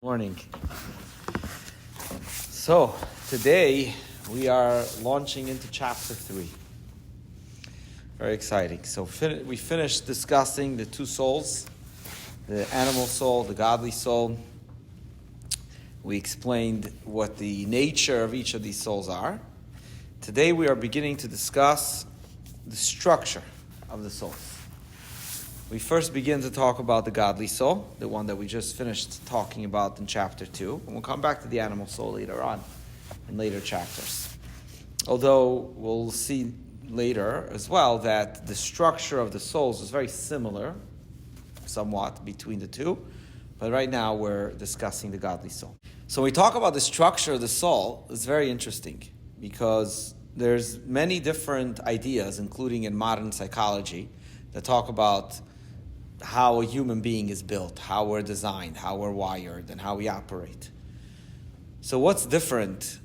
Morning. So today we are launching into chapter 3. Very exciting. So we finished discussing the two souls, the animal soul, the godly soul. We explained what the nature of each of these souls are. Today we are beginning to discuss the structure of the souls. We first begin to talk about the godly soul, the one that we just finished talking about in chapter 2. And we'll come back to the animal soul later on, in later chapters. Although we'll see later as well that the structure of the souls is very similar, somewhat, between the two. But right now we're discussing the godly soul. So when we talk about the structure of the soul, it's very interesting because there's many different ideas, including in modern psychology, that talk about how a human being is built, how we're designed, how we're wired, and how we operate. So what's different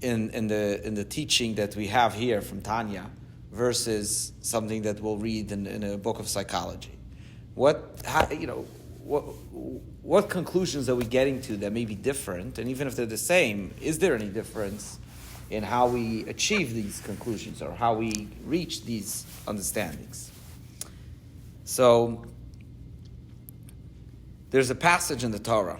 in the teaching that we have here from Tanya versus something that we'll read in a book of psychology? What conclusions are we getting to that may be different? And even if they're the same, is there any difference in how we achieve these conclusions or how we reach these understandings? So, there's a passage in the Torah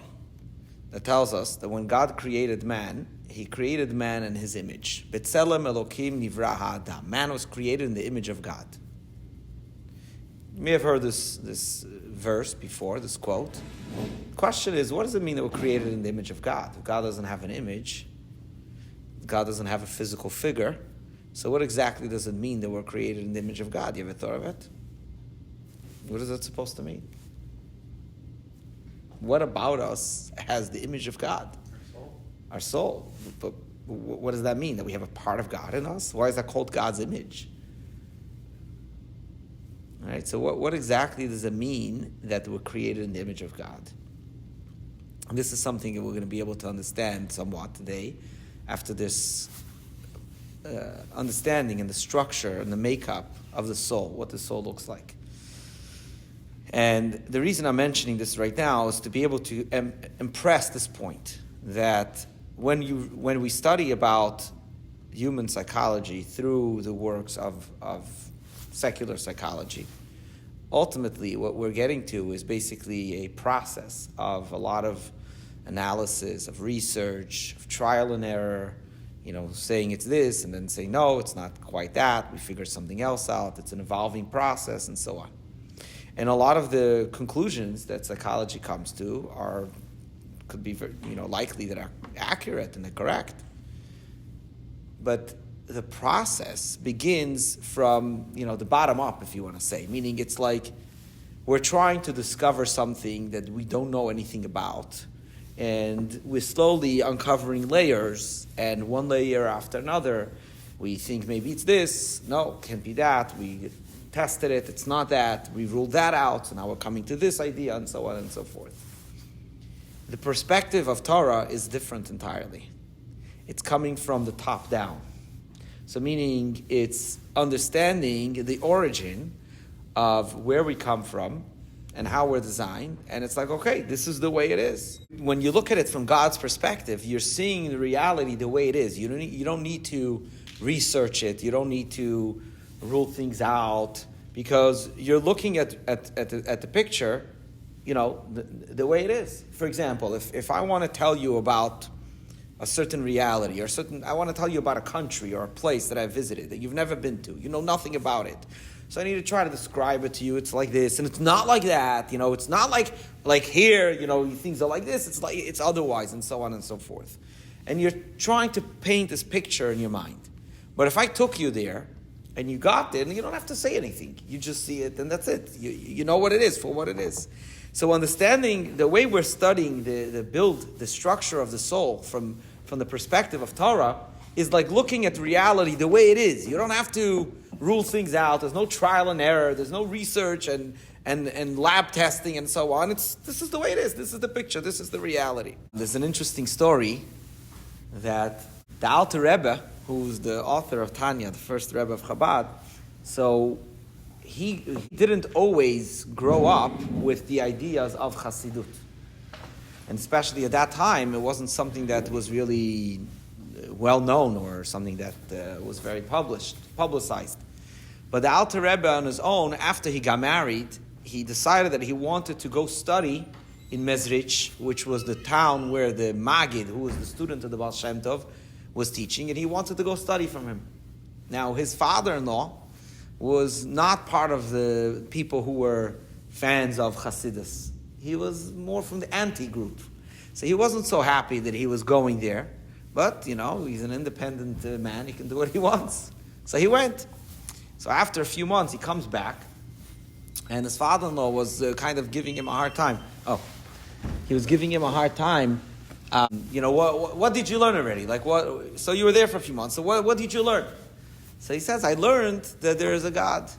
that tells us that when God created man, He created man in His image. B'tselem Elokim nivra ha'adam. Man was created in the image of God. You may have heard this verse before, this quote. The question is, what does it mean that we're created in the image of God? If God doesn't have an image, God doesn't have a physical figure, so what exactly does it mean that we're created in the image of God? You ever thought of it? What is that supposed to mean? What about us has the image of God? Our soul. But what does that mean? That we have a part of God in us? Why is that called God's image? All right, so what exactly does it mean that we're created in the image of God? And this is something that we're going to be able to understand somewhat today after this understanding and the structure and the makeup of the soul, what the soul looks like. And the reason I'm mentioning this right now is to be able to impress this point that when we study about human psychology through the works of secular psychology, ultimately what we're getting to is basically a process of a lot of analysis, of research, of trial and error, saying it's this and then saying, no, it's not quite that. We figure something else out. It's an evolving process and so on. And a lot of the conclusions that psychology comes to could be likely that are accurate and they're correct. But the process begins from, the bottom up, if you want to say. Meaning it's like we're trying to discover something that we don't know anything about. And we're slowly uncovering layers, and one layer after another, we think maybe it's this, no, can't be that, we tested it, it's not that, we ruled that out, so now we're coming to this idea, and so on and so forth. The perspective of Torah is different entirely. It's coming from the top down. So meaning it's understanding the origin of where we come from and how we're designed, and it's like, okay, this is the way it is. When you look at it from God's perspective, you're seeing the reality the way it is. You don't need to research it. You don't need to rule things out, because you're looking at the picture, the way it is. For example, if I want to tell you about a certain reality I want to tell you about a country or a place that I visited that you've never been to, you know nothing about it. So I need to try to describe it to you. It's like this, and it's not like that. It's not like here. Things are like this. It's otherwise, and so on and so forth. And you're trying to paint this picture in your mind. But if I took you there, and you got there, and you don't have to say anything. You just see it, and that's it. You know what it is for what it is. So understanding the way we're studying the structure of the soul from the perspective of Torah is like looking at reality the way it is. You don't have to rule things out. There's no trial and error. There's no research and lab testing and so on. This is the way it is. This is the picture. This is the reality. There's an interesting story that the Alter Rebbe, who's the author of Tanya, the first Rebbe of Chabad, so he didn't always grow up with the ideas of Chassidut. And especially at that time, it wasn't something that was really well known or something that was very publicized. But the Alter Rebbe on his own, after he got married, he decided that he wanted to go study in Mezrich, which was the town where the Magid, who was the student of the Baal Shem Tov, was teaching, and he wanted to go study from him. Now, his father-in-law was not part of the people who were fans of Hasidus. He was more from the anti-group. So he wasn't so happy that he was going there. But, he's an independent man. He can do what he wants. So he went. So after a few months, he comes back. And his father-in-law was kind of giving him a hard time. He was giving him a hard time. What did you learn already? So you were there for a few months. So what did you learn? So he says, I learned that there is a God.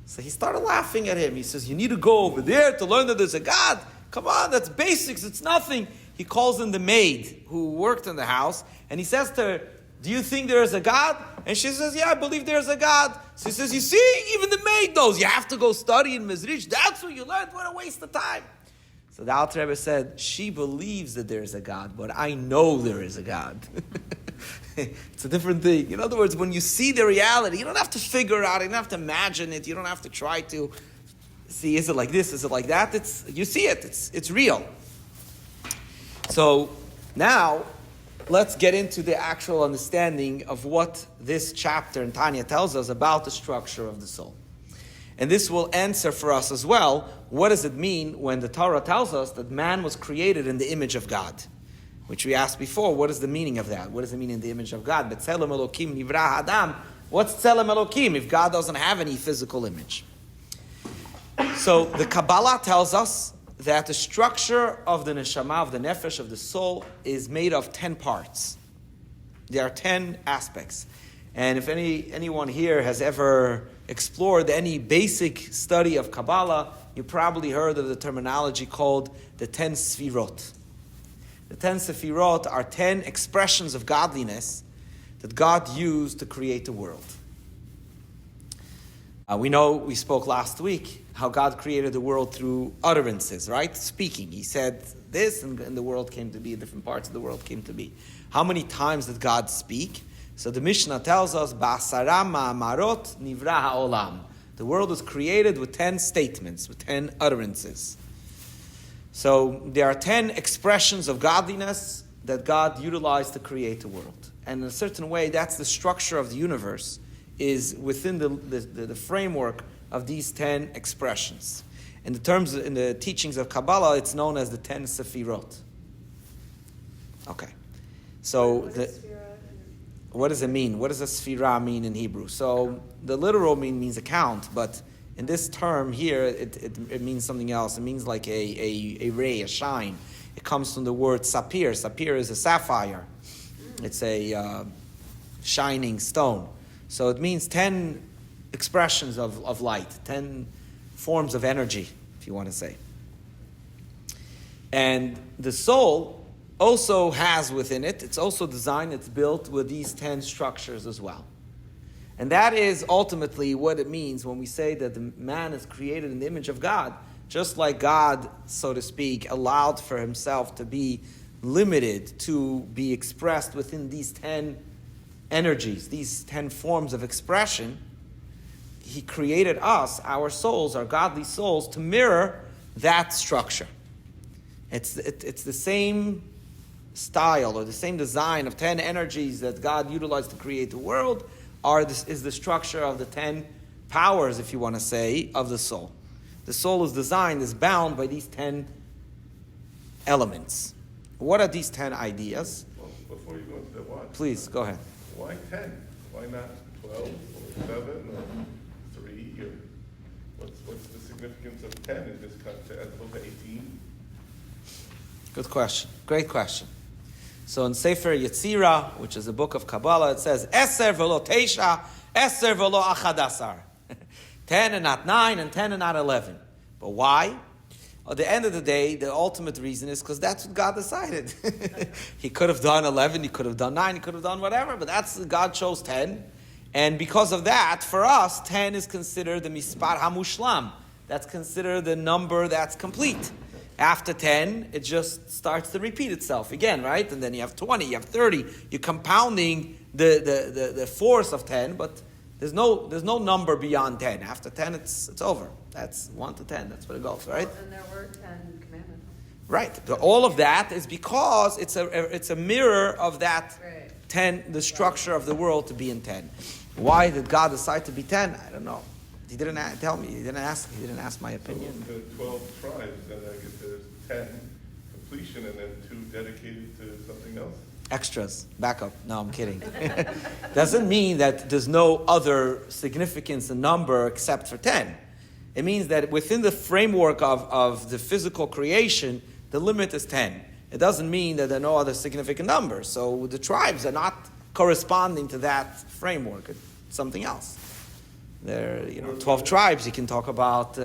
So he started laughing at him. He says, you need to go over there to learn that there's a God. Come on, that's basics. It's nothing. He calls in the maid who worked in the house. And he says to her, do you think there is a God? And she says, yeah, I believe there's a God. So he says, you see, even the maid knows. You have to go study in Mezrich. That's what you learned. What a waste of time. So the Alter Rebbe said, she believes that there is a God, but I know there is a God. It's a different thing. In other words, when you see the reality, you don't have to figure it out. You don't have to imagine it. You don't have to try to see, is it like this? Is it like that? You see it. It's real. So now, let's get into the actual understanding of what this chapter in Tanya tells us about the structure of the soul. And this will answer for us as well, what does it mean when the Torah tells us that man was created in the image of God? Which we asked before, what is the meaning of that? What does it mean in the image of God? B'tzelem Elokim nivra Adam. What's Tzelem Elokim if God doesn't have any physical image? So the Kabbalah tells us that the structure of the neshama, of the nefesh, of the soul, is made of 10 parts. There are 10 aspects. And if anyone here has ever explored any basic study of Kabbalah, you probably heard of the terminology called the 10 Sfirot. The 10 Sefirot are 10 expressions of godliness that God used to create the world. We spoke last week how God created the world through utterances, right? Speaking. He said this, and the world came to be, different parts of the world came to be. How many times did God speak? So the Mishnah tells us, Ba'asara ma'amarot nivra ha'olam. The world was created with 10 statements, with 10 utterances. So there are 10 expressions of godliness that God utilized to create the world. And in a certain way, that's the structure of the universe, is within the framework of these 10 expressions. In the teachings of Kabbalah, it's known as the 10 Sefirot. Okay. So what does it mean? What does a Sefirah mean in Hebrew? So the literal means a count, but in this term here, it means something else. It means like a ray, a shine. It comes from the word sapir. Sapir is a sapphire. It's a shining stone. So it means 10 expressions of light, 10 forms of energy, if you want to say. And the soul also has within it, it's also designed, it's built with these 10 structures as well. And that is ultimately what it means when we say that the man is created in the image of God. Just like God, so to speak, allowed for himself to be limited, to be expressed within these 10 energies, these 10 forms of expression, he created us, our souls, our godly souls, to mirror that structure. It's the same style or the same design of 10 energies that God utilized to create the world, is the structure of the 10 powers, if you want to say, of the soul. The soul is designed, is bound by these 10 elements. What are these 10 ideas? Well, before you go into the what? Please, go ahead. Why 10? Why not 12 or 7 or 3? Or what's the significance of 10 in this context as opposed to 18? Good question. Great question. So in Sefer Yetzirah, which is a book of Kabbalah, it says, Eser v'lo teisha, Eser v'lo achadasar. 10 and not 9, and 10 and not 11. But why? At the end of the day, the ultimate reason is because that's what God decided. He could have done 11, he could have done 9, he could have done whatever, but God chose 10. And because of that, for us, 10 is considered the mispar hamushlam. That's considered the number that's complete. After 10, it just starts to repeat itself again, right? And then you have 20, you have 30. You're compounding the force of 10, but there's no number beyond 10. After 10, it's over. That's 1 to 10. That's what it goes, right? Well, and there were 10 commandments. Right. All of that is because it's a mirror of that 10, the structure of the world to be in 10. Why did God decide to be 10? I don't know. He didn't tell me. He didn't ask my opinion. So the 12 tribes, then I guess there's 10 completion and then 2 dedicated to something else? Extras. Backup. No, I'm kidding. Doesn't mean that there's no other significance in number except for 10. It means that within the framework of the physical creation, the limit is 10. It doesn't mean that there are no other significant numbers. So the tribes are not corresponding to that framework. It's something else. There are 12 tribes. You can talk about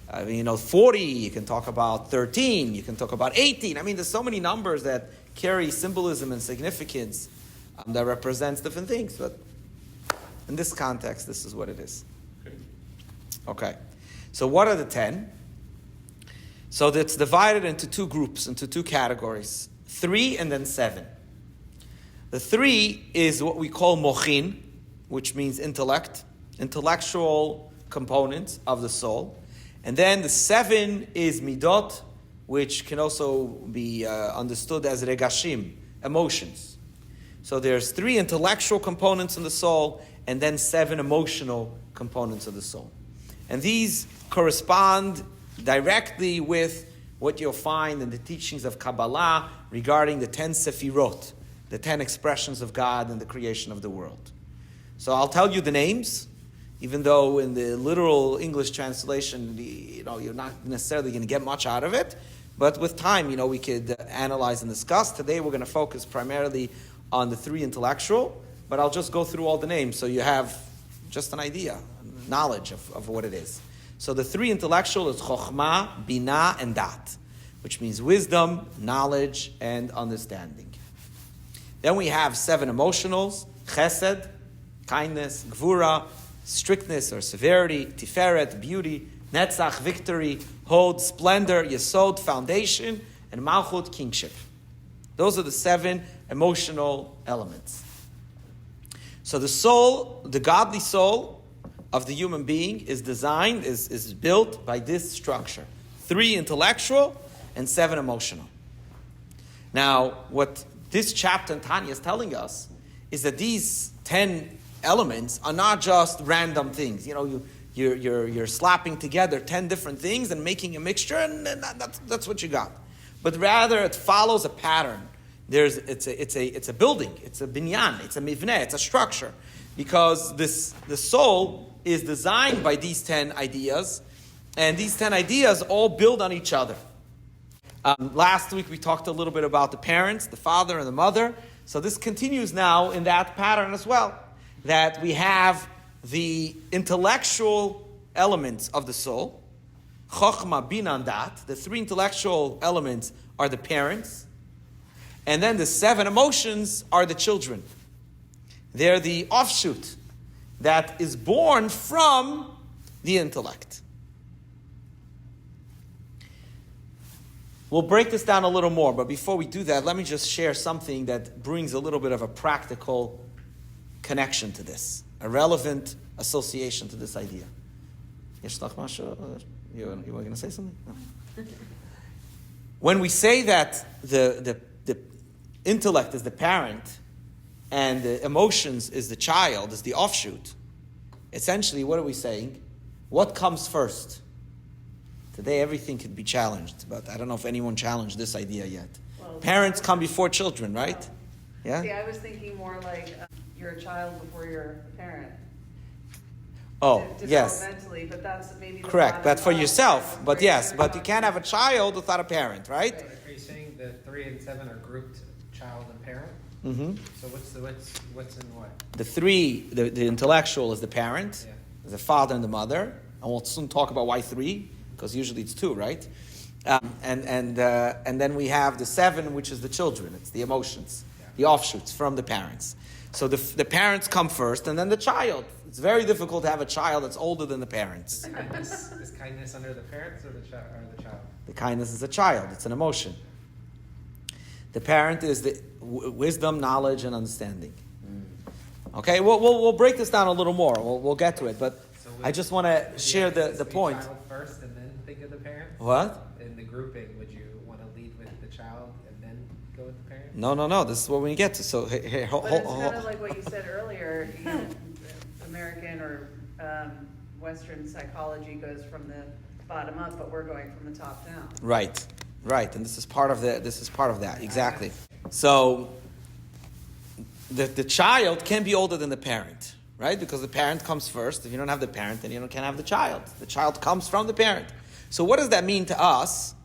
40. You can talk about 13. You can talk about 18. I mean, there's so many numbers that carry symbolism and significance that represents different things. But in this context, this is what it is. Okay. So what are the 10? So it's divided into 2 groups, into 2 categories. 3 and then 7. The 3 is what we call mochin, which means intellect, intellectual components of the soul. And then the 7 is midot, which can also be understood as regashim, emotions. So there's 3 intellectual components in the soul, and then 7 emotional components of the soul. And these correspond directly with what you'll find in the teachings of Kabbalah regarding the 10 sefirot, the 10 expressions of God in the creation of the world. So I'll tell you the names, even though in the literal English translation, you're not necessarily going to get much out of it. But with time, we could analyze and discuss. Today we're going to focus primarily on the 3 intellectual, but I'll just go through all the names so you have just an idea, knowledge of what it is. So the 3 intellectual is chokhmah, binah, and dat, which means wisdom, knowledge, and understanding. Then we have 7 emotionals, chesed, kindness, gvura, strictness or severity, tiferet, beauty, netzach, victory, hod, splendor, yesod, foundation, and malchut, kingship. Those are the 7 emotional elements. So the soul, the godly soul of the human being is designed, is built by this structure. 3 intellectual and 7 emotional. Now, what this chapter in Tanya is telling us is that these 10 elements are not just random things. You're slapping together 10 different things and making a mixture, and that's what you got. But rather, it follows a pattern. It's a building, it's a binyan, it's a mivneh, it's a structure, because the soul is designed by these 10 ideas, and these 10 ideas all build on each other. Last week we talked a little bit about the parents, the father and the mother. So this continues now in that pattern as well, that we have the intellectual elements of the soul, chokhmah, binah, and dat. The 3 intellectual elements are the parents, and then the 7 emotions are the children. They're the offshoot that is born from the intellect. We'll break this down a little more, but before we do that, let me just share something that brings a little bit of a practical connection to this, a relevant association to this idea. You were going to say something? No. When we say that the intellect is the parent and the emotions is the child, is the offshoot, essentially what are we saying? What comes first? Today everything could be challenged, but I don't know if anyone challenged this idea yet. Well, parents come before children, right? Yeah? See, I was thinking more like you're a child before you're a parent. Oh, yes. Developmentally, but that's maybe correct, but for yourself. But yes, but you can't have a child without a parent, right? Are you saying the 3 and 7 are grouped child and parent? Mm-hmm. So what's in what? The 3, the intellectual is the parent, the father and the mother, and we'll soon talk about why 3, because usually it's 2, right? And then we have the 7, which is the children. It's the emotions, the offshoots from the parents. So the parents come first, and then the child. It's very difficult to have a child that's older than the parents. Is kindness under the parents or the child? The kindness is a child. It's an emotion. The parent is the wisdom, knowledge, and understanding. Okay, we'll break this down a little more. We'll get to it, but So I just want to share the point. Child first and then think of the parent? What? In the grouping, would you want to lead with the child and then go with the parent? No. This is what we get to. So here, But it's kind of like what you said earlier, American or Western psychology goes from the bottom up, but we're going from the top down. Right, and this is part of that, exactly. So the child can be older than the parent, right? Because the parent comes first. If you don't have the parent, then you can't have the child. The child comes from the parent. So what does that mean to us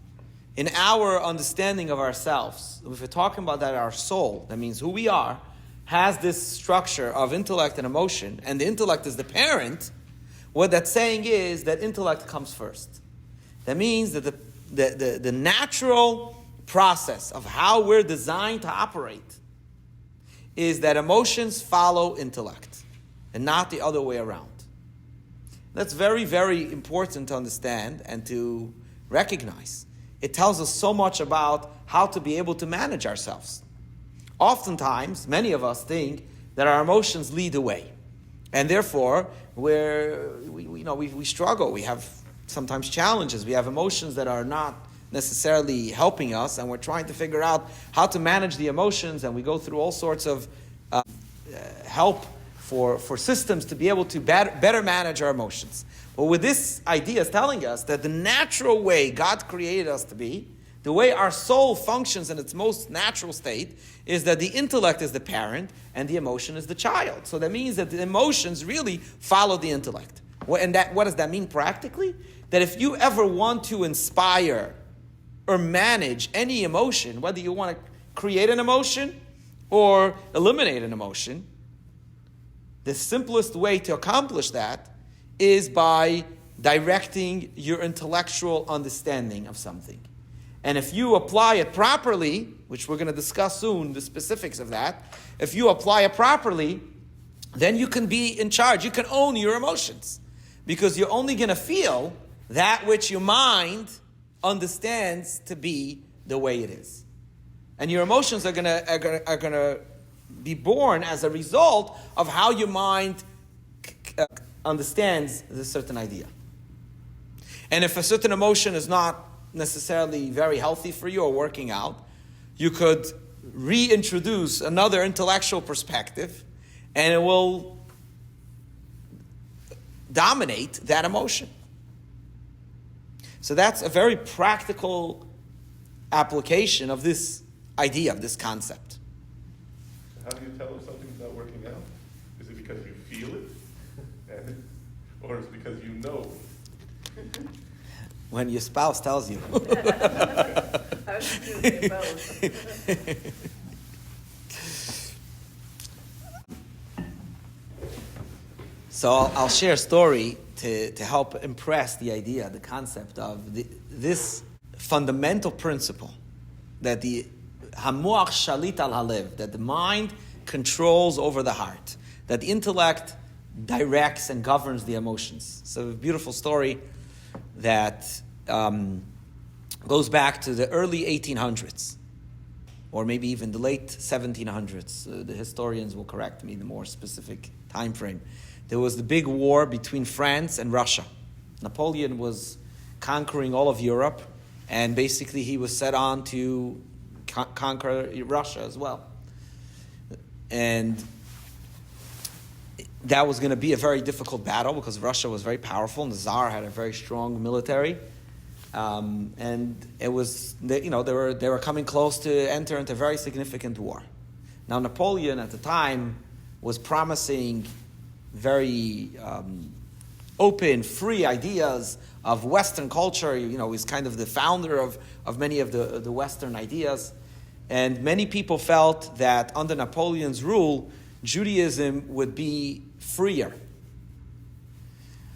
in our understanding of ourselves? If we're talking about that, our soul, that means who we are, has this structure of intellect and emotion, and the intellect is the parent. What that's saying is that intellect comes first. That means that the natural process of how we're designed to operate is that emotions follow intellect and not the other way around. That's very, very important to understand and to recognize. It tells us so much about how to be able to manage ourselves. Oftentimes, many of us think that our emotions lead the way. And therefore, we struggle. We have sometimes challenges. We have emotions that are not necessarily helping us, and we're trying to figure out how to manage the emotions, and we go through all sorts of help for systems to be able to better manage our emotions. But with this idea is telling us that the natural way God created us to be, the way our soul functions in its most natural state, is that the intellect is the parent and the emotion is the child. So that means that the emotions really follow the intellect. What does that mean practically? That if you ever want to inspire or manage any emotion, whether you want to create an emotion or eliminate an emotion, the simplest way to accomplish that is by directing your intellectual understanding of something. And if you apply it properly, which we're going to discuss soon, the specifics of that, if you apply it properly, then you can be in charge. You can own your emotions. Because you're only going to feel that which your mind understands to be the way it is. And your emotions are going to be born as a result of how your mind understands this certain idea. And if a certain emotion is not necessarily very healthy for you or working out, you could reintroduce another intellectual perspective and it will dominate that emotion. So that's a very practical application of this idea, of this concept. So how do you tell if something's not working out? Is it because you feel it? Or is it because you know? When your spouse tells you. I was doing both. So I'll share a story to help impress the idea, the concept of this fundamental principle that the hamuach shalit al halev, that the mind controls over the heart, that the intellect directs and governs the emotions. So a beautiful story that goes back to the early 1800s, or maybe even the late 1700s. The historians will correct me, the more specific time frame. There was the big war between France and Russia. Napoleon was conquering all of Europe, and basically he was set on to conquer Russia as well. And that was going to be a very difficult battle because Russia was very powerful and the Tsar had a very strong military. And it was, they were coming close to enter into a very significant war. Now Napoleon at the time was promising very open, free ideas of Western culture. He's kind of the founder of many of the Western ideas. And many people felt that under Napoleon's rule, Judaism would be freer.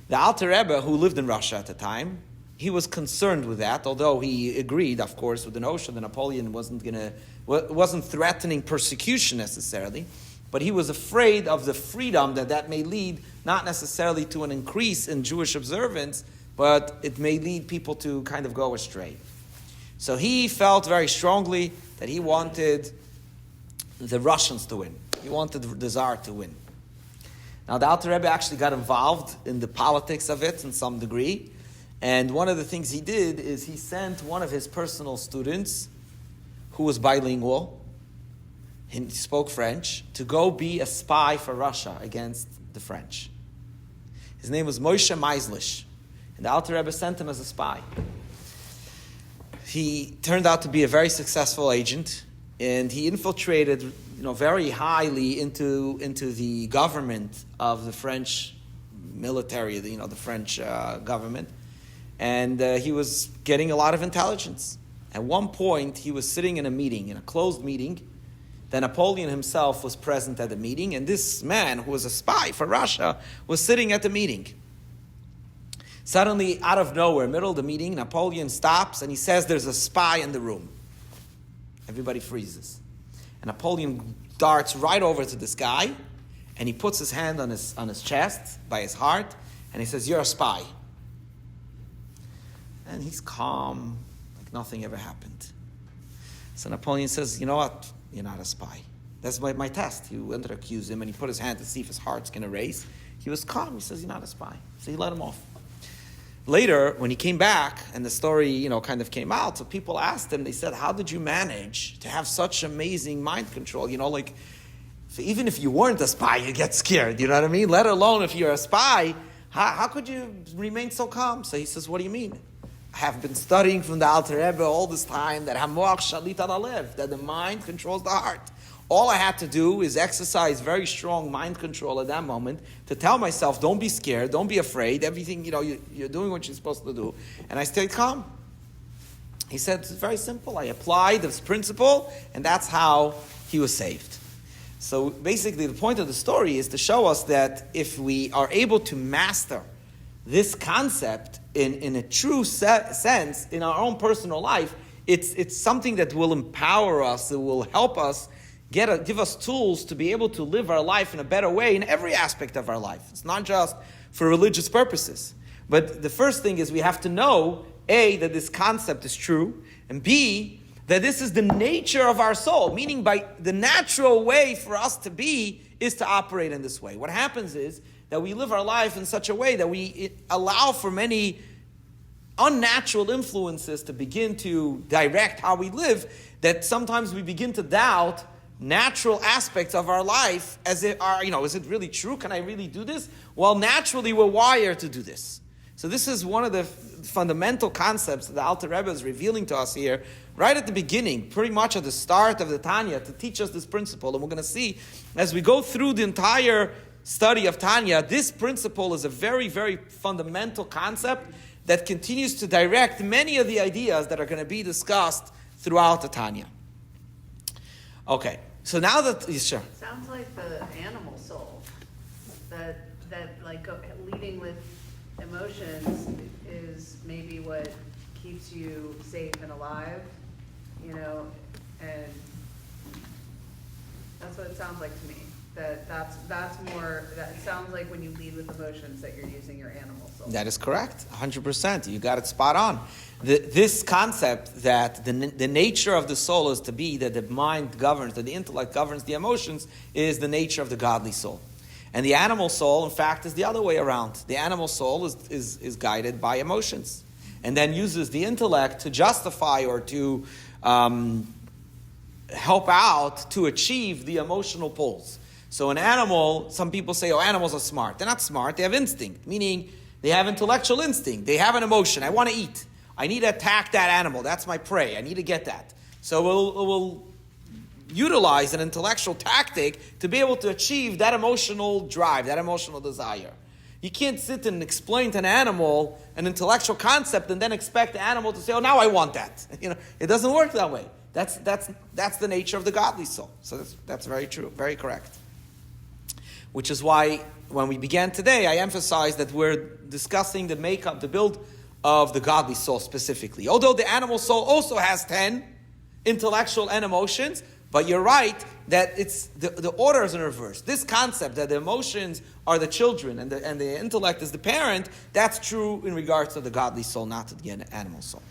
The Alter Rebbe, who lived in Russia at the time, he was concerned with that, although he agreed, of course, with the notion that Napoleon wasn't threatening persecution necessarily, but he was afraid of the freedom that may lead not necessarily to an increase in Jewish observance, but it may lead people to kind of go astray. So he felt very strongly that he wanted the Russians to win. He wanted the Tsar to win. Now, the Alter Rebbe actually got involved in the politics of it in some degree. And one of the things he did is he sent one of his personal students, who was bilingual, he spoke French, to go be a spy for Russia against the French. His name was Moshe Meislish. And the Alter Rebbe sent him as a spy. He turned out to be a very successful agent, and he infiltrated, very highly into the government of the French military, the French government, and he was getting a lot of intelligence. At one point, he was sitting in a meeting, in a closed meeting. Then Napoleon himself was present at the meeting, and this man, who was a spy for Russia, was sitting at the meeting. Suddenly, out of nowhere, middle of the meeting, Napoleon stops and he says, "There's a spy in the room." Everybody freezes. And Napoleon darts right over to this guy, and he puts his hand on his chest, by his heart, and he says, "You're a spy." And he's calm, like nothing ever happened. So Napoleon says, "You know what? You're not a spy. That's my test." He went to accuse him, and he put his hand to see if his heart's going to race. He was calm. He says, "You're not a spy." So he let him off. Later, when he came back, and the story, kind of came out, so people asked him, they said, "How did you manage to have such amazing mind control? So even if you weren't a spy, you get scared, you know what I mean? Let alone if you're a spy, how could you remain so calm?" So he says, "What do you mean? I have been studying from the Alter Rebbe all this time that Hamoach Shalit al Halev, that the mind controls the heart. All I had to do is exercise very strong mind control at that moment to tell myself, don't be scared, don't be afraid, everything, you're doing what you're supposed to do." And I stayed calm. He said, it's very simple. I applied this principle, and that's how he was saved. So basically, the point of the story is to show us that if we are able to master this concept in a true sense in our own personal life, it's something that will empower us, it will help us give us tools to be able to live our life in a better way in every aspect of our life. It's not just for religious purposes. But the first thing is we have to know, A, that this concept is true, and B, that this is the nature of our soul, meaning by the natural way for us to be is to operate in this way. What happens is that we live our life in such a way that we allow for many unnatural influences to begin to direct how we live, that sometimes we begin to doubt natural aspects of our life as it are, is it really true? Can I really do this? Well, naturally we're wired to do this. So this is one of the fundamental concepts that the Alter Rebbe is revealing to us here, right at the beginning, pretty much at the start of the Tanya, to teach us this principle. And we're going to see, as we go through the entire study of Tanya, this principle is a very, very fundamental concept that continues to direct many of the ideas that are going to be discussed throughout the Tanya. Okay. So now that, sure. Sounds like the animal soul, that leading with emotions is maybe what keeps you safe and alive, and that's what it sounds like to me. That's more, that sounds like when you lead with emotions that you're using your animal soul. That is correct, 100%. You got it spot on. This concept that the nature of the soul is to be that the mind governs, that the intellect governs the emotions, is the nature of the godly soul. And the animal soul, in fact, is the other way around. The animal soul is guided by emotions and then uses the intellect to justify or to help out to achieve the emotional pulls. So an animal, some people say, animals are smart. They're not smart, they have instinct, meaning they have intellectual instinct. They have an emotion. I want to eat. I need to attack that animal. That's my prey. I need to get that. So we'll utilize an intellectual tactic to be able to achieve that emotional drive, that emotional desire. You can't sit and explain to an animal an intellectual concept and then expect the animal to say, now I want that. It doesn't work that way. That's the nature of the godly soul. So that's very true, very correct. Which is why when we began today, I emphasized that we're discussing the makeup, the build of the godly soul specifically. Although the animal soul also has 10 intellectual and emotions, but you're right that it's the order is in reverse. This concept that the emotions are the children and the intellect is the parent, that's true in regards to the godly soul, not to the animal soul.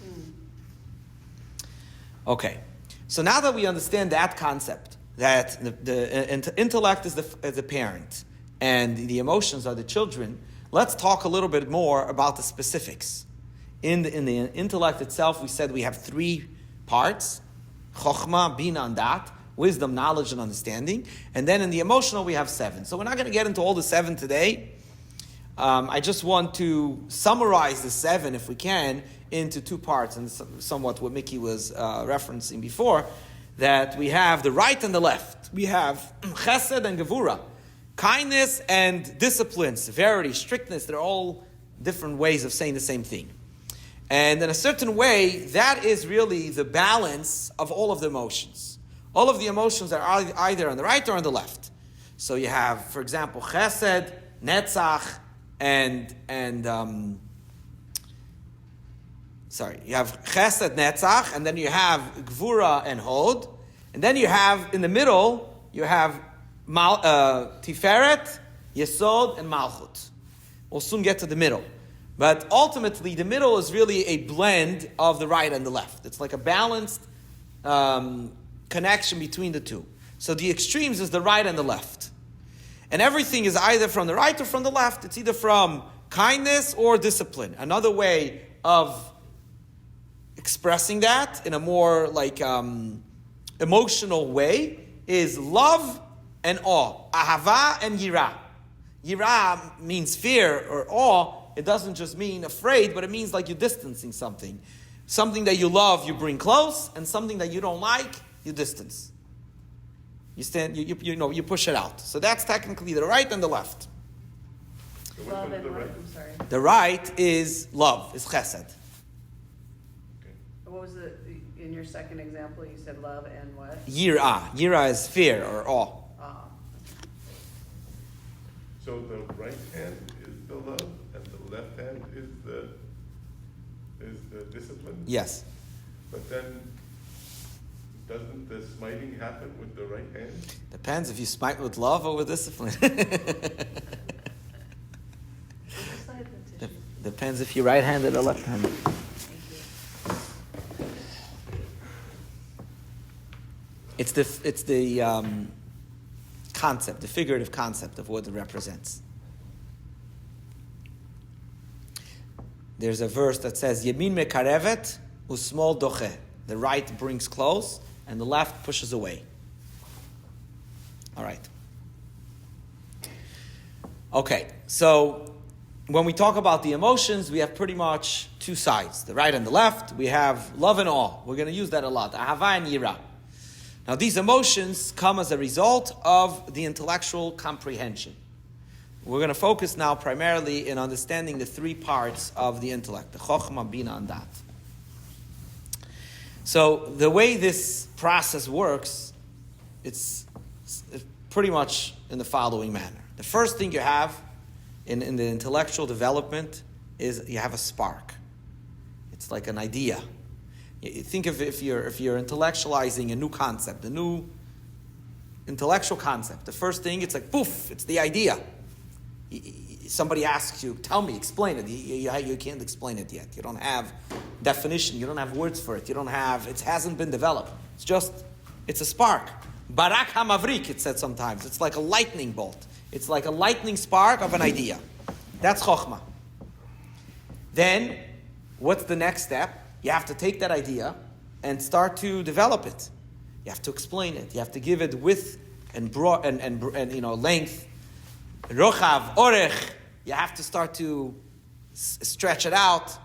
Okay, so now that we understand that concept, that the intellect is the parent and the emotions are the children, let's talk a little bit more about the specifics. In the intellect itself, we said we have 3 parts: chokhmah, bina, and dat, wisdom, knowledge, and understanding. And then in the emotional, we have 7. So we're not going to get into all the 7 today. I just want to summarize the 7, if we can, into 2 parts, and somewhat what Mickey was referencing before, that we have the right and the left. We have chesed and gevura, kindness and discipline, severity, strictness. They're all different ways of saying the same thing. And in a certain way, that is really the balance of all of the emotions. All of the emotions are either on the right or on the left. So you have, for example, chesed, netzach, you have chesed, netzach, and then you have gvura and hod, and then you have, in the middle, you have tiferet, yesod, and malchut. We'll soon get to the middle. But ultimately, the middle is really a blend of the right and the left. It's like a balanced connection between the two. So the extremes is the right and the left. And everything is either from the right or from the left. It's either from kindness or discipline. Another way of expressing that in a more emotional way is love and awe. Ahava and yira. Yira means fear or awe. It doesn't just mean afraid, but it means like you're distancing something. Something that you love, you bring close, and something that you don't like, you distance. You push it out. So that's technically the right and the left. So which Love one's and the what? right? I'm sorry. The right is love, is chesed. Okay. What was in your second example, you said love and what? Yira. Yira is fear or awe. Ah. So the right hand is the love, and the left hand is the discipline. Yes. But then, doesn't the smiting happen with the right hand? Depends if you smite with love or with discipline. Depends if you're right-handed or left-handed. It's the concept, the figurative concept of what it represents. There's a verse that says, Yemin mekarevet usmol doche. The right brings close, and the left pushes away. All right. Okay, so when we talk about the emotions, we have pretty much 2 sides, the right and the left. We have love and awe. We're going to use that a lot. Ahava and yira. Now, these emotions come as a result of the intellectual comprehension. We're going to focus now primarily in understanding the 3 parts of the intellect, the chokhmah, bina, and dat. So the way this process works, it's pretty much in the following manner. The first thing you have in the intellectual development is you have a spark. It's like an idea. You think of if you're intellectualizing a new concept, a new intellectual concept. The first thing, it's like poof, it's the idea. Somebody asks you, tell me, explain it. You can't explain it yet. You don't have definition. You don't have words for it. It hasn't been developed. It's a spark. Barak hamavrik, it said sometimes. It's like a lightning bolt. It's like a lightning spark of an idea. That's chokhmah. Then, what's the next step? You have to take that idea and start to develop it. You have to explain it. You have to give it width and broad and length. Rochav, orech. You have to start to stretch it out.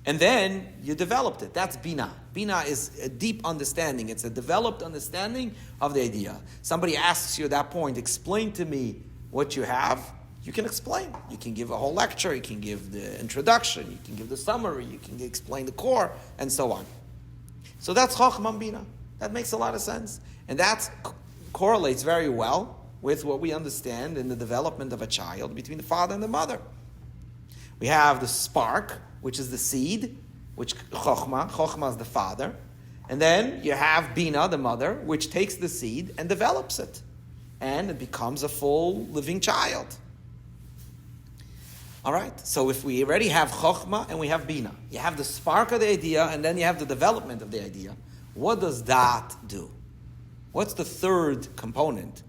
And then you developed it. That's bina. Bina is a deep understanding. It's a developed understanding of the idea. Somebody asks you at that point, explain to me what you have. You can explain. You can give a whole lecture. You can give the introduction. You can give the summary. You can explain the core, and so on. So that's chokhmah bina. That makes a lot of sense. And that correlates very well with what we understand in the development of a child between the father and the mother. We have the spark, which is the seed, which chokhmah is the father. And then you have bina, the mother, which takes the seed and develops it. And it becomes a full living child. All right, so if we already have chokhmah and we have bina, you have the spark of the idea and then you have the development of the idea. what does that do? What's the third component?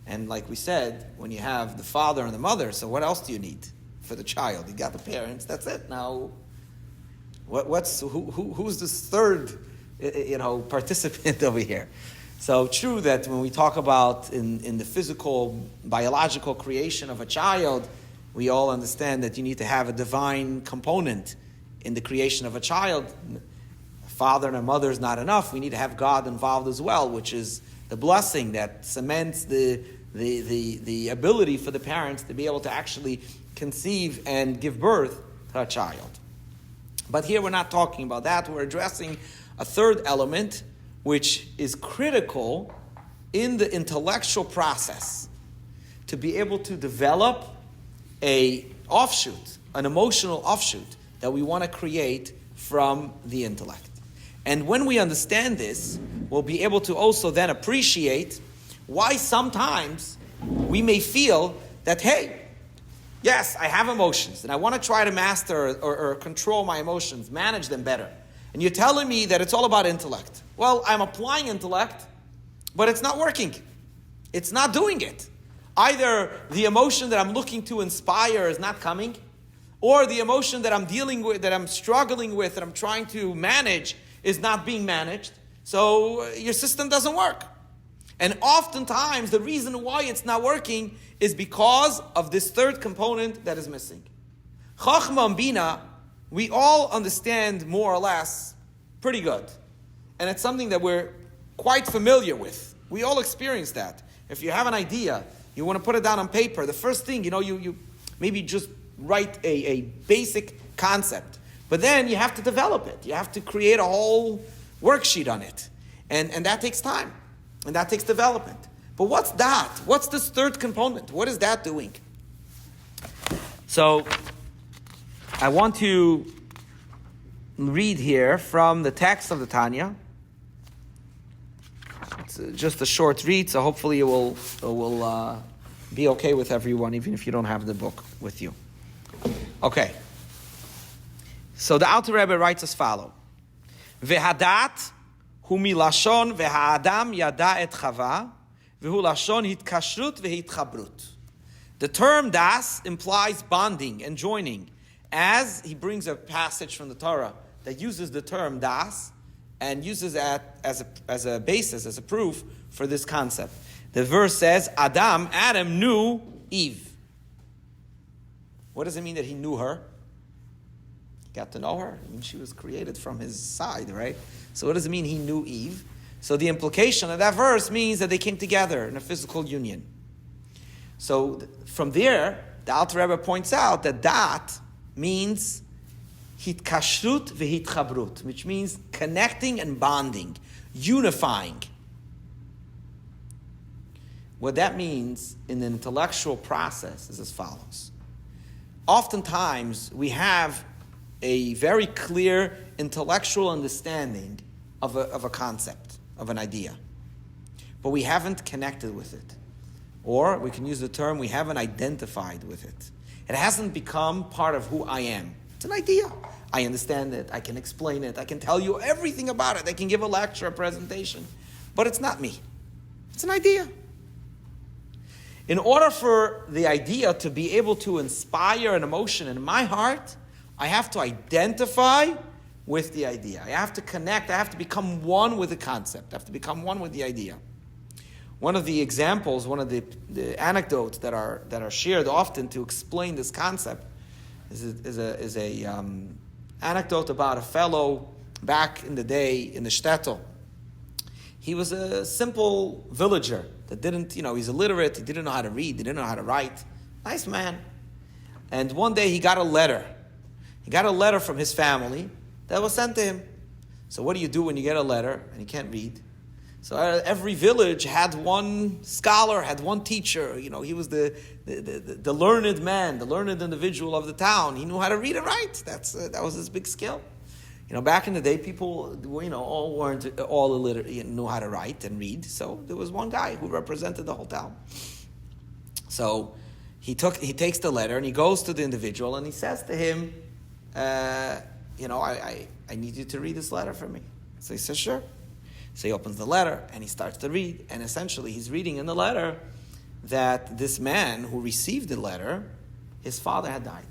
And like we said, when you have the father and the mother, so what else do you need for the child? You got the parents, that's it. Now, who's this third, participant over here? So true that when we talk about in the physical, biological creation of a child, we all understand that you need to have a divine component in the creation of a child. A father and a mother is not enough. We need to have God involved as well, which is the blessing that cements the ability for the parents to be able to actually conceive and give birth to a child. But here we're not talking about that. We're addressing a third element, which is critical in the intellectual process to be able to develop an emotional offshoot that we want to create from the intellect. And when we understand this, we'll be able to also then appreciate why sometimes we may feel that, hey, yes, I have emotions, and I want to try to master or control my emotions, manage them better. And you're telling me that it's all about intellect. Well, I'm applying intellect, but it's not working. It's not doing it. Either the emotion that I'm looking to inspire is not coming, or the emotion that I'm dealing with, that I'm struggling with, that I'm trying to manage is not being managed. So your system doesn't work. And oftentimes the reason why it's not working is because of this third component that is missing. Chachma and Bina, we all understand more or less pretty good. And it's something that we're quite familiar with. We all experience that. If you have an idea, you want to put it down on paper, the first thing, you maybe just write a basic concept. But then you have to develop it. You have to create a whole worksheet on it. And that takes time. And that takes development. But what's that? What's this third component? What is that doing? So, I want to read here from the text of the Tanya. It's just a short read, so hopefully it will be okay with everyone, even if you don't have the book with you. Okay. So the Alter Rebbe writes as follows: Vehadat hu milashon veha'adam yada et chava vehu lashon hitkashrut vehitchabrut. The term das implies bonding and joining, as he brings a passage from the Torah that uses the term das and uses that as a basis, as a proof for this concept. The verse says, Adam knew Eve. What does it mean that he knew her? He got to know her. I mean, she was created from his side, right? So what does it mean he knew Eve? So the implication of that verse means that they came together in a physical union. So from there, the Alter Rebbe points out that means hitkashrut vehitchabrut, which means connecting and bonding, unifying. What that means in the intellectual process is as follows. Oftentimes, we have a very clear intellectual understanding of a concept, of an idea, but we haven't connected with it. Or we can use the term, we haven't identified with it. It hasn't become part of who I am. It's an idea. I understand it. I can explain it. I can tell you everything about it. I can give a lecture, a presentation. But it's not me. It's an idea. In order for the idea to be able to inspire an emotion in my heart, I have to identify with the idea. I have to connect. I have to become one with the concept. I have to become one with the idea. One of the examples, one of the anecdotes that are shared often to explain this concept is a anecdote about a fellow back in the day in the shtetl. He was a simple villager that didn't, he's illiterate, he didn't know how to read, he didn't know how to write. Nice man. And one day he got a letter. He got a letter from his family that was sent to him. So what do you do when you get a letter and you can't read? So every village had one scholar, had one teacher. He was the learned man, the learned individual of the town. He knew how to read and write. That was his big skill. Back in the day, people, all weren't all illiterate, knew how to write and read. So there was one guy who represented the whole town. So he takes the letter and he goes to the individual and he says to him, I need you to read this letter for me. So he says, sure. So he opens the letter and he starts to read. And essentially he's reading in the letter that this man who received the letter, his father had died.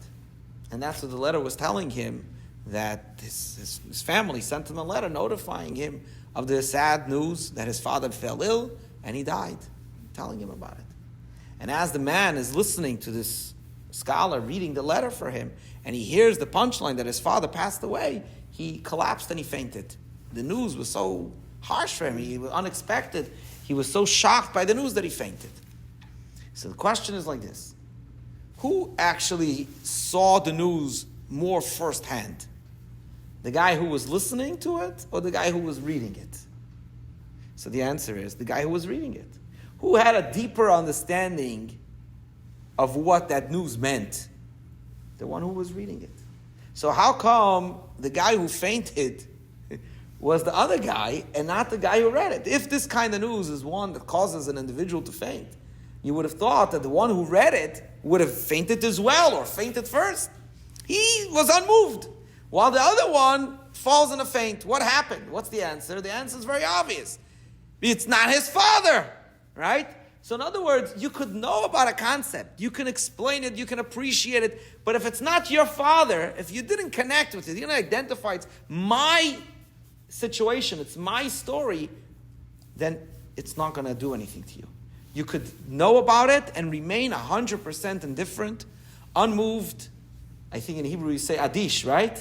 And that's what the letter was telling him, that his family sent him a letter notifying him of the sad news that his father fell ill and he died, telling him about it. And as the man is listening to this scholar reading the letter for him, and he hears the punchline that his father passed away, he collapsed and he fainted. The news was so harsh for him. He was unexpected. He was so shocked by the news that he fainted. So the question is like this. Who actually saw the news more firsthand? The guy who was listening to it or the guy who was reading it? So the answer is the guy who was reading it. Who had a deeper understanding of what that news meant? The one who was reading it. So how come the guy who fainted was the other guy and not the guy who read it? If this kind of news is one that causes an individual to faint, you would have thought that the one who read it would have fainted as well or fainted first. He was unmoved. While the other one falls in a faint. What happened? What's the answer? The answer is very obvious. It's not his father, right? So in other words, you could know about a concept, you can explain it, you can appreciate it, but if it's not your father, if you didn't connect with it, you didn't identify it's my situation, it's my story, then it's not going to do anything to you. You could know about it and remain 100% indifferent, unmoved. I think in Hebrew you say adish, right?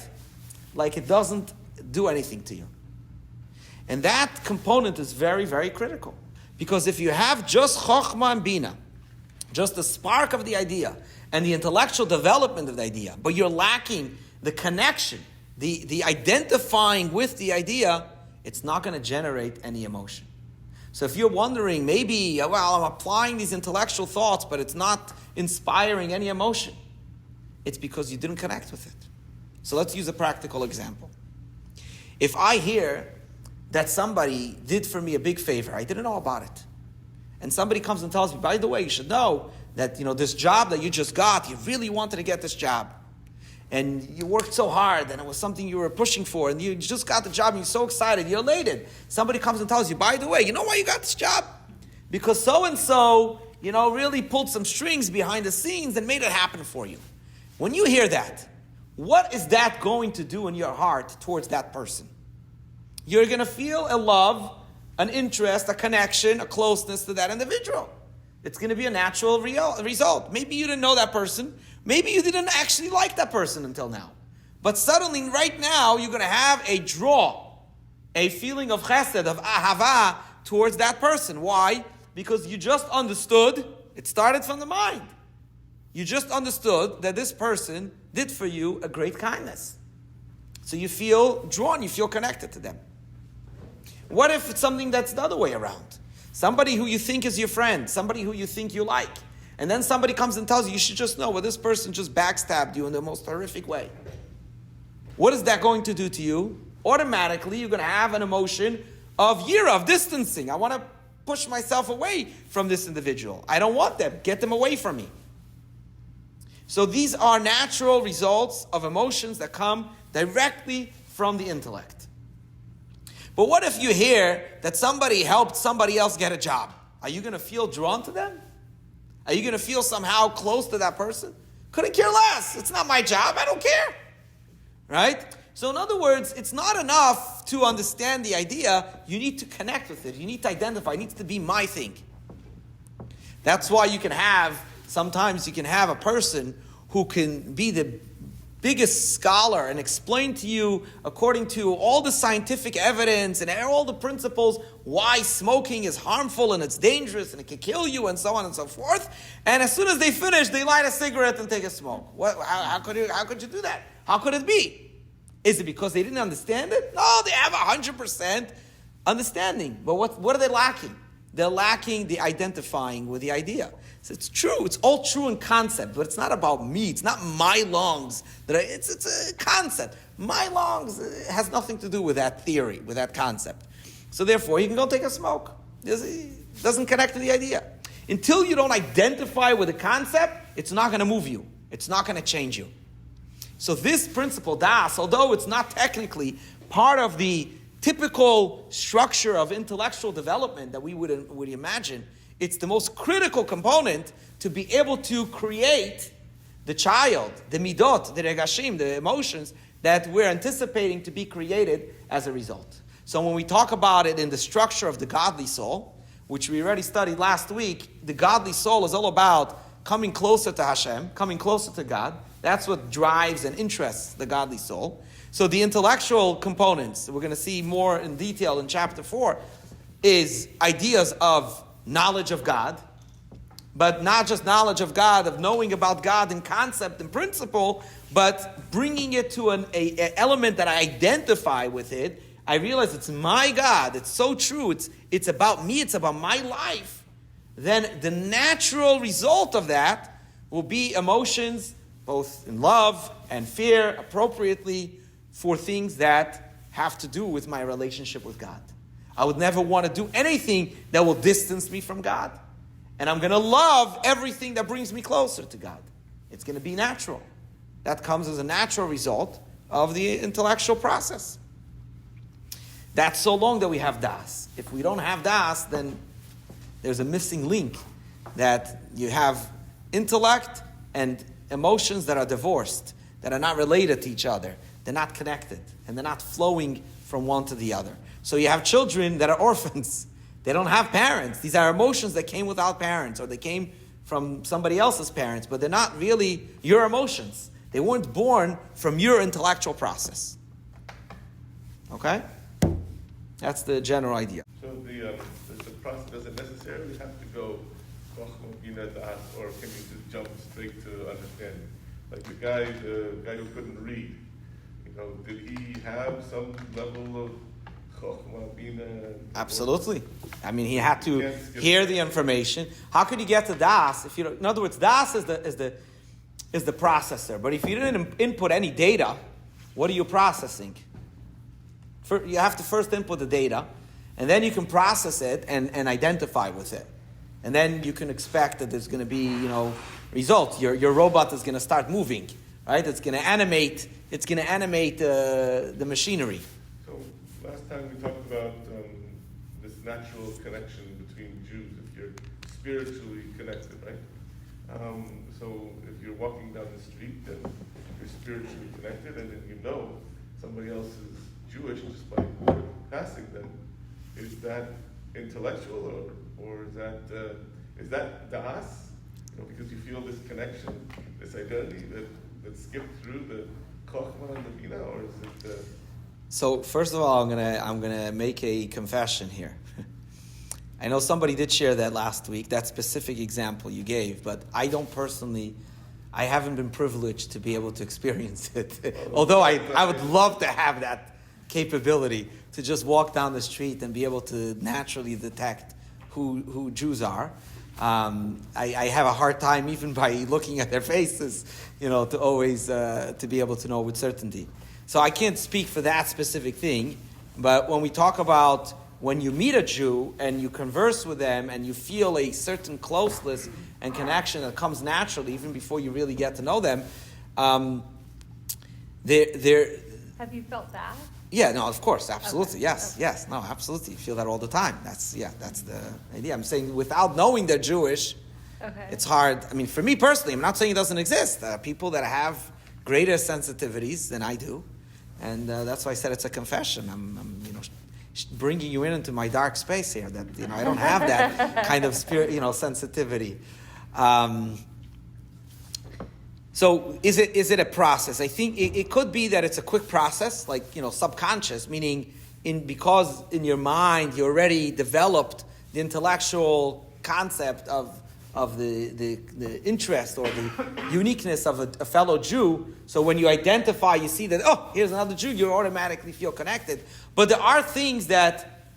Like it doesn't do anything to you. And that component is very, very critical. Because if you have just chokhmah and bina, just the spark of the idea and the intellectual development of the idea, but you're lacking the connection, the identifying with the idea, it's not going to generate any emotion. So if you're wondering, maybe, well, I'm applying these intellectual thoughts, but it's not inspiring any emotion, it's because you didn't connect with it. So let's use a practical example. If I hear that somebody did for me a big favor, I didn't know about it, and somebody comes and tells me, by the way, you should know that, this job that you just got, you really wanted to get this job, and you worked so hard, and it was something you were pushing for, and you just got the job, and you're so excited, you're elated. Somebody comes and tells you, by the way, you know why you got this job? Because so-and-so, really pulled some strings behind the scenes and made it happen for you. When you hear that, what is that going to do in your heart towards that person? You're going to feel a love, an interest, a connection, a closeness to that individual. It's going to be a natural result. Maybe you didn't know that person. Maybe you didn't actually like that person until now. But suddenly, right now, you're going to have a draw, a feeling of chesed, of ahava towards that person. Why? Because you just understood, it started from the mind. You just understood that this person did for you a great kindness. So you feel drawn, you feel connected to them. What if it's something that's the other way around? Somebody who you think is your friend, somebody who you think you like, and then somebody comes and tells you, you should just know, well, this person just backstabbed you in the most horrific way. What is that going to do to you? Automatically, you're going to have an emotion of yira, of distancing. I want to push myself away from this individual. I don't want them. Get them away from me. So these are natural results of emotions that come directly from the intellect. But what if you hear that somebody helped somebody else get a job? Are you going to feel drawn to them? Are you going to feel somehow close to that person? Couldn't care less. It's not my job. I don't care. Right? So in other words, it's not enough to understand the idea. You need to connect with it. You need to identify. It needs to be my thing. That's why sometimes you can have a person who can be the biggest scholar and explain to you, according to all the scientific evidence and all the principles, why smoking is harmful and it's dangerous and it can kill you and so on and so forth. And as soon as they finish, they light a cigarette and take a smoke. How could you do that? How could it be? Is it because they didn't understand it? No, they have 100% understanding. But what are they lacking? They're lacking the identifying with the idea. So it's true. It's all true in concept, but it's not about me. It's not my lungs. It's a concept. My lungs has nothing to do with that theory, with that concept. So therefore, you can go take a smoke. It doesn't connect to the idea. Until you don't identify with the concept, it's not going to move you. It's not going to change you. So this principle, das, although it's not technically part of the typical structure of intellectual development that we would imagine, it's the most critical component to be able to create the child, the midot, the regashim, the emotions that we're anticipating to be created as a result. So when we talk about it in the structure of the godly soul, which we already studied last week, the godly soul is all about coming closer to Hashem, coming closer to God. That's what drives and interests the godly soul. So the intellectual components, we're going to see more in detail in chapter 4, is ideas of knowledge of God, but not just knowledge of God, of knowing about God in concept and principle, but bringing it to an element that I identify with it. I realize it's my God, it's so true, it's about me, it's about my life. Then the natural result of that will be emotions, both in love and fear, appropriately, for things that have to do with my relationship with God. I would never want to do anything that will distance me from God. And I'm going to love everything that brings me closer to God. It's going to be natural. That comes as a natural result of the intellectual process. That's so long that we have das. If we don't have das, then there's a missing link, that you have intellect and emotions that are divorced, that are not related to each other. They're not connected, and they're not flowing from one to the other. So you have children that are orphans. They don't have parents. These are emotions that came without parents, or they came from somebody else's parents, but they're not really your emotions. They weren't born from your intellectual process. Okay? That's the general idea. So the process doesn't necessarily have to go chochma, bina, das, or can you just jump straight to understanding? Like the guy who couldn't read, did he have some level of chochma, bina? Absolutely. I mean, he had to hear the information. How could you get to das if you don't? In other words, das is the processor. But if you didn't input any data, what are you processing? You have to first input the data, and then you can process it and identify with it. And then you can expect that there's going to be, results. Your robot is going to start moving, right? It's going to animate. It's going to animate the machinery. So last time we talked about this natural connection between Jews. If you're spiritually connected, right? So if you're walking down the street, then you're spiritually connected, and then somebody else is Jewish just by passing them. Is that intellectual, or is that das? Because you feel this connection, this identity that skipped through the chochma and the bina, or is it? So first of all, I'm gonna make a confession here. I know somebody did share that last week, that specific example you gave, but I haven't been privileged to be able to experience it. Although I would love to have that capability to just walk down the street and be able to naturally detect who Jews are. I have a hard time even by looking at their faces, to always to be able to know with certainty. So I can't speak for that specific thing, but when we talk about when you meet a Jew and you converse with them and you feel a certain closeness and connection that comes naturally even before you really get to know them, Have you felt that? Yeah, no, of course, absolutely, Okay. yes, Okay. yes, no, absolutely. You feel that all the time. That's the idea. I'm saying without knowing they're Jewish, Okay. it's hard. I mean, for me personally, I'm not saying it doesn't exist. There are people that have greater sensitivities than I do, and that's why I said it's a confession. I'm bringing you into my dark space here. That I don't have that kind of spirit, sensitivity. So is it a process? I think it could be that it's a quick process, like subconscious, meaning because in your mind you already developed the intellectual concept of the interest or the uniqueness of a fellow Jew. So when you identify, you see that, here's another Jew, you automatically feel connected. But there are things that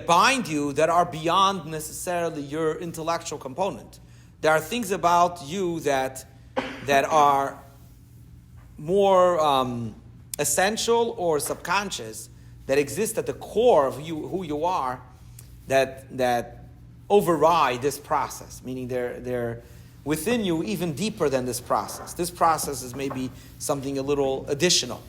bind you that are beyond necessarily your intellectual component. There are things about you that are more essential or subconscious that exist at the core of who you are that override this process, meaning they're within you even deeper than this process. This process is maybe something a little additional.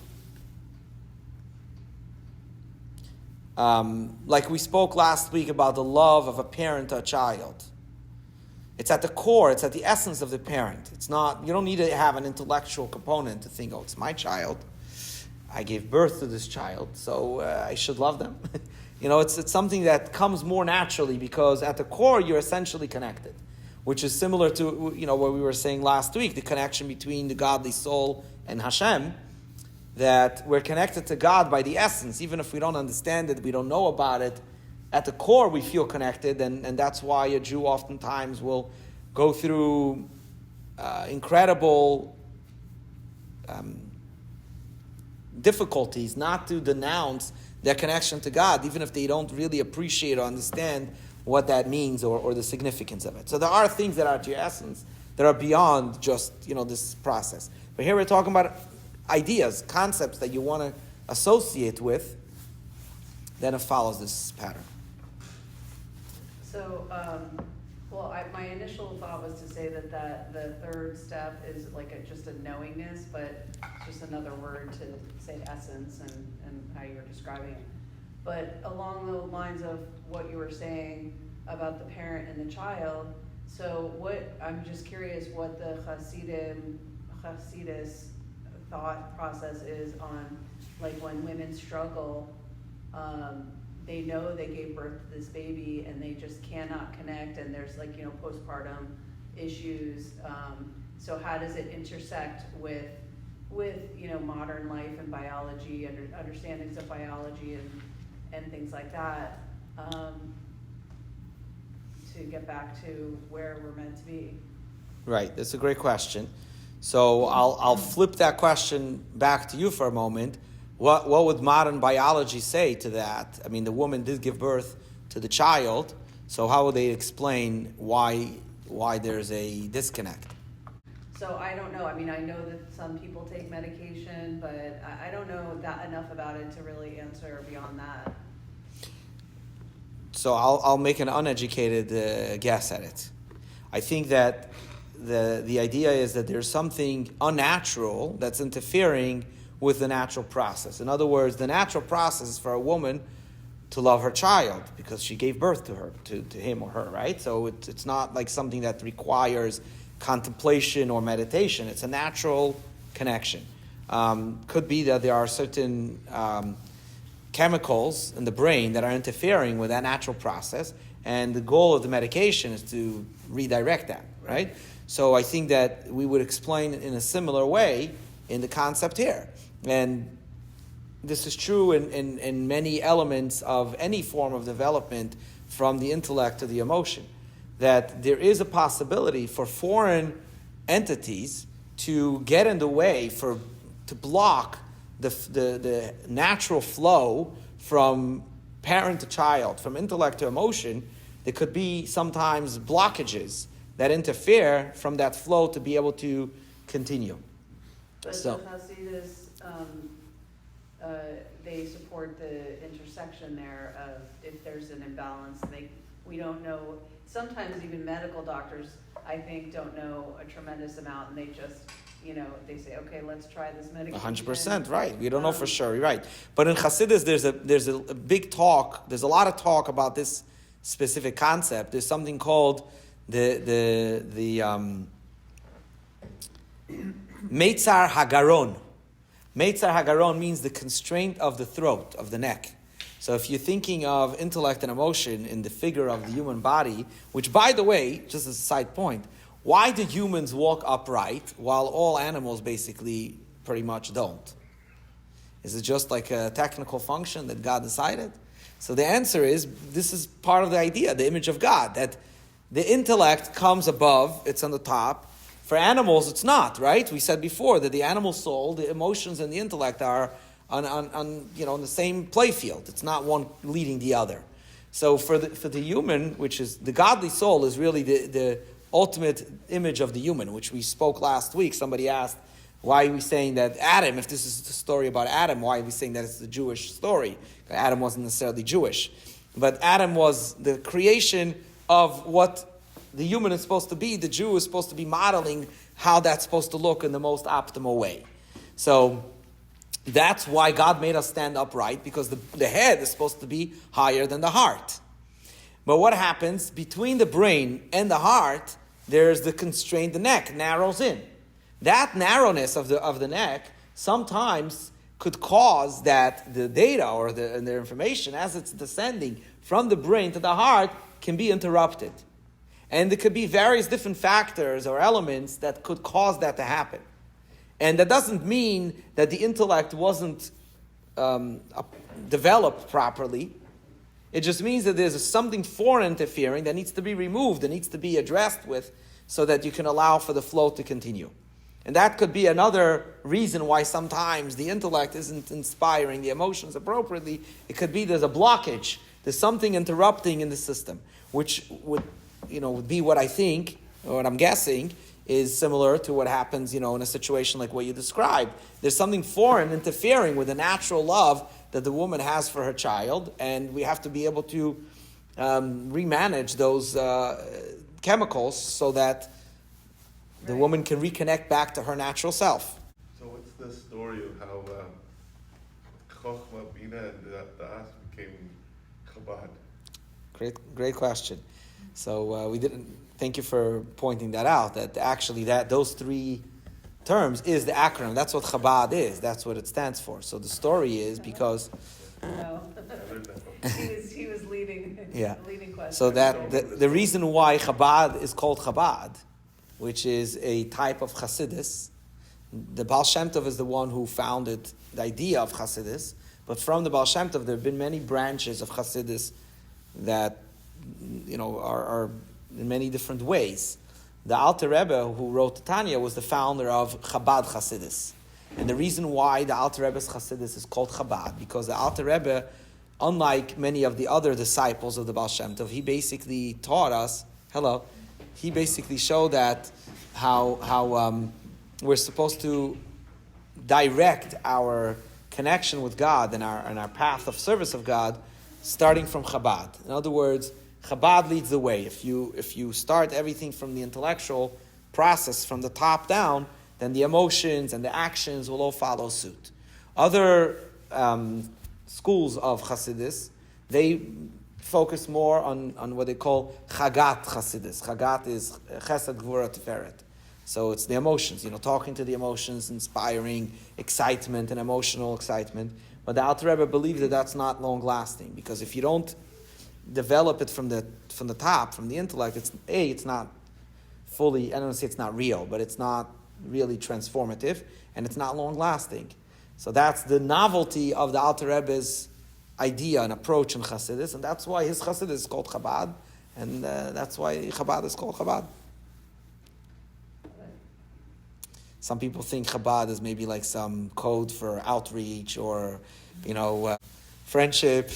Like we spoke last week about the love of a parent to a child. It's at the core, it's at the essence of the parent. It's not, you don't need to have an intellectual component to think, oh, it's my child. I gave birth to this child, so I should love them. It's something that comes more naturally because at the core, you're essentially connected, which is similar to, what we were saying last week, the connection between the godly soul and Hashem, that we're connected to God by the essence, even if we don't understand it, we don't know about it. At the core, we feel connected, and that's why a Jew oftentimes will go through incredible difficulties not to denounce their connection to God, even if they don't really appreciate or understand what that means or the significance of it. So there are things that are to your essence that are beyond just, this process. But here we're talking about ideas, concepts that you want to associate with, then it follows this pattern. So, my initial thought was to say that the third step is like just a knowingness, but just another word to say essence and how you're describing it. But along the lines of what you were saying about the parent and the child, so I'm just curious what the Hasidus thought process is on, like, when women struggle, they know they gave birth to this baby and they just cannot connect, and there's postpartum issues. So how does it intersect with modern life and biology, understandings of biology and things like that, to get back to where we're meant to be? Right, that's a great question. So I'll flip that question back to you for a moment. What would modern biology say to that? I mean, the woman did give birth to the child, so how would they explain why there's a disconnect? So I don't know. I mean, I know that some people take medication, but I don't know enough about it to really answer beyond that. So I'll make an uneducated guess at it. I think that the idea is that there's something unnatural that's interfering with the natural process. In other words, the natural process is for a woman to love her child because she gave birth to her, to him or her, right? So it's not like something that requires contemplation or meditation. It's a natural connection. Could be that there are certain chemicals in the brain that are interfering with that natural process, and the goal of the medication is to redirect that, right? So I think that we would explain it in a similar way in the concept here. And this is true in many elements of any form of development, from the intellect to the emotion, that there is a possibility for foreign entities to get in the way, to block the natural flow from parent to child, from intellect to emotion. There could be sometimes blockages that interfere from that flow to be able to continue. But so, the Hasidus, they support the intersection there of if there's an imbalance. We don't know. Sometimes even medical doctors, I think, don't know a tremendous amount, and they just, they say, okay, let's try this medication. 100% right. We don't know for sure. You're right. But in Hasidus, there's a big talk. There's a lot of talk about this specific concept. There's something called the Meitzar Hagaron. Meitzar Hagaron means the constraint of the throat, of the neck. So if you're thinking of intellect and emotion in the figure of the human body, which, by the way, just as a side point, why do humans walk upright while all animals basically pretty much don't? Is it just like a technical function that God decided? So the answer is, this is part of the idea, the image of God, that the intellect comes above, it's on the top. For animals, it's not, right? We said before that the animal soul, the emotions and the intellect are on the same play field. It's not one leading the other. So for the human, which is the godly soul, is really the ultimate image of the human, which we spoke last week. Somebody asked, why are we saying that Adam, if this is the story about Adam, why are we saying that it's the Jewish story? Adam wasn't necessarily Jewish. But Adam was the creation of what the human is supposed to be. The Jew is supposed to be modeling how that's supposed to look in the most optimal way. So That's why God made us stand upright, because the head is supposed to be higher than the heart. But what happens between the brain and the heart? There's the constraint. The neck narrows in. That narrowness of the neck sometimes could cause that the data or the information, as it's descending from the brain to the heart, can be interrupted. And there could be various different factors or elements that could cause that to happen. And that doesn't mean that the intellect wasn't developed properly. It just means that there's something foreign interfering that needs to be removed, that needs to be addressed with, so that you can allow for the flow to continue. And that could be another reason why sometimes the intellect isn't inspiring the emotions appropriately. It could be there's a blockage, there's something interrupting in the system, which would be what I think, or what I'm guessing, is similar to what happens, in a situation like what you described. There's something foreign interfering with the natural love that the woman has for her child, and we have to be able to remanage those chemicals so that the woman can reconnect back to her natural self. So what's the story of how Chochmah, Bina, and Das became Chabad? Great question. So we didn't. Thank you for pointing that out. That actually those three terms is the acronym. That's what Chabad is. That's what it stands for. So the story is because. No. he was leading. Yeah. Leading question. So that the reason why Chabad is called Chabad, which is a type of Hasidus. The Baal Shem Tov is the one who founded the idea of Hasidus, but from the Baal Shem Tov there have been many branches of Hasidus that are in many different ways. The Alter Rebbe who wrote the Tanya was the founder of Chabad Hasidus. And the reason why the Alter Rebbe's Hasidus is called Chabad, because the Alter Rebbe, unlike many of the other disciples of the Baal Shem Tov, he basically taught us, he basically showed that how we're supposed to direct our connection with God and our path of service of God, starting from Chabad. In other words, Chabad leads the way. If you start everything from the intellectual process, from the top down, then the emotions and the actions will all follow suit. Other schools of Hasidus, they focus more on what they call Chagat Hasidus. Chagat is Chesed, Gvura, Tiferet. So it's the emotions, talking to the emotions, inspiring excitement and emotional excitement. But the Alter Rebbe believes that that's not long lasting, because if you don't develop it from the top, from the intellect, it's not fully, I don't want to say it's not real, but it's not really transformative, and it's not long lasting. So that's the novelty of the Alter Rebbe's idea and approach in Chassidus, and that's why his Chassidus is called Chabad, and that's why Chabad is called Chabad. Some people think Chabad is maybe like some code for outreach or, friendship,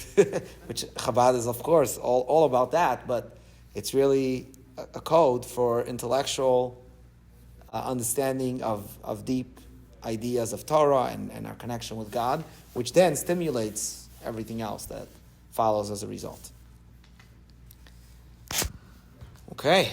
which Chabad is, of course, all about that, but it's really a code for intellectual understanding of deep ideas of Torah and our connection with God, which then stimulates everything else that follows as a result. Okay.